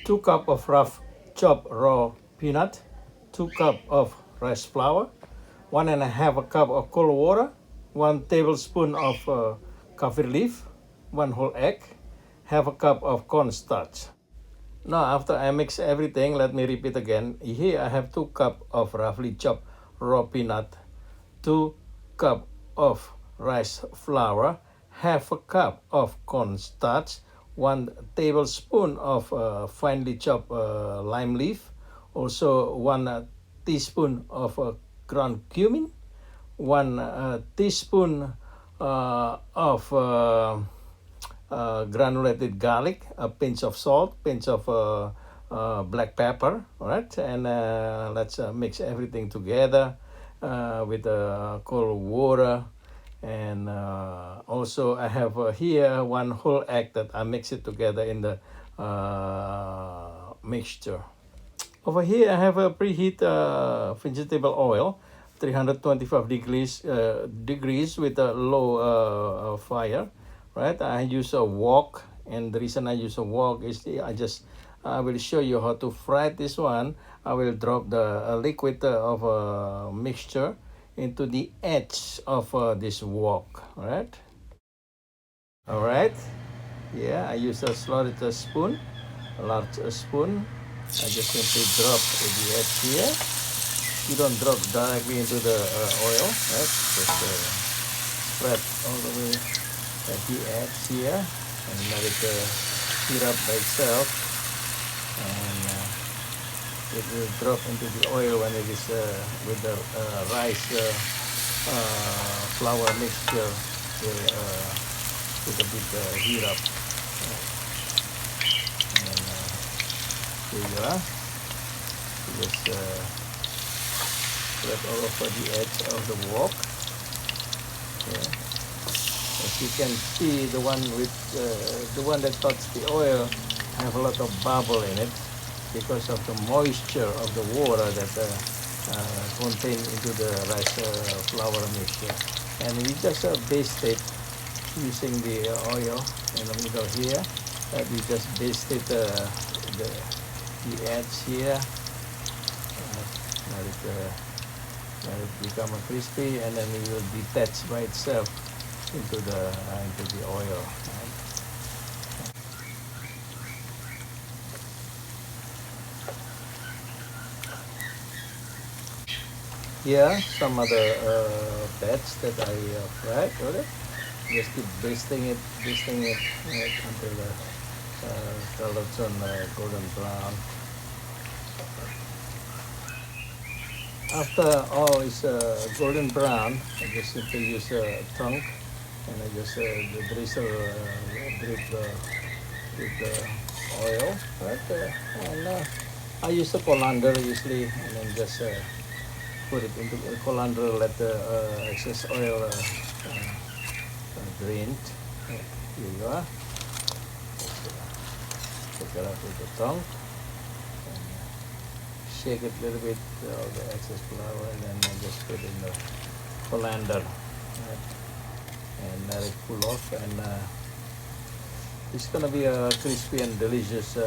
2 cups of rough chopped raw peanut, 2 cups of rice flour, 1.5 cup of cold water, 1 tablespoon of coffee leaf, 1 whole egg, half a cup of cornstarch. Now after I mix everything, let me repeat again. Here I have 2 cups of roughly chopped raw peanut, 2 cups of rice flour, half a cup of cornstarch, 1 tablespoon of finely chopped lime leaf, also 1 teaspoon of ground cumin, 1 teaspoon of granulated garlic, a pinch of salt, pinch of black pepper, all right? And let's mix everything together with cold water. And also I have here 1 whole egg that I mix it together in the mixture. Over here I have a preheat vegetable oil, 325 degrees with a low fire. Right, I use a wok, and the reason I use a wok is I will show you how to fry this one. I will drop the liquid of mixture into the edge of this wok. All right, yeah, I use a slotted spoon, a large spoon. I just simply drop the edge here. You don't drop directly into the oil, right? Just spread all the way at the edge here, and let it heat up by itself, and it will drop into the oil when it is with the rice flour mixture will get a bit heat up. And here you are. You just spread all over the edge of the wok. Okay. As you can see, the one that touched the oil have a lot of bubble in it because of the moisture of the water that contained into the rice flour mixture. And we just baste it using the oil in the middle here. We just baste it the edge here. Let it become crispy, and then it will detach by itself into the oil. Here some other batch that I fried. Okay? Just keep basting it right, until the color turn golden brown. After all is golden brown, I just simply use a tongue, and I just drizzle drip with the oil, right? And I use the colander usually, and then just put it into the colander, let the excess oil drain. Here you are. Take it out with the tongue, and shake it a little bit, all the excess flour, and then I just put in the colander. Right? And let it cool off, and it's gonna be a crispy and delicious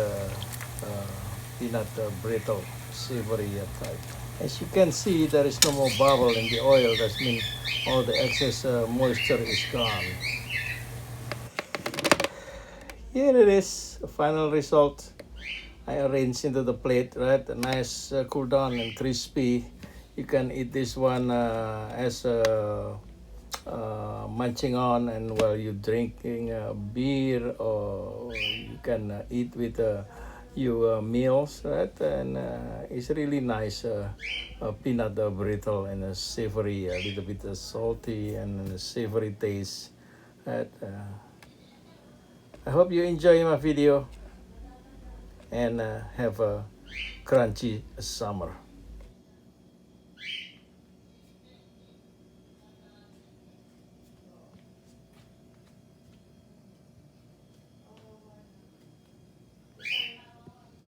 peanut brittle, savory type. As you can see, there is no more bubble in the oil. That means all the excess moisture is gone. Here it is, the final result. I arranged into the plate, right? A nice cool down and crispy. You can eat this one as munching on, and while you're drinking beer, or you can eat with your meals, right? And it's really nice peanut brittle, and a savory, a little bit salty and a savory taste. Right? I hope you enjoy my video, and have a crunchy summer.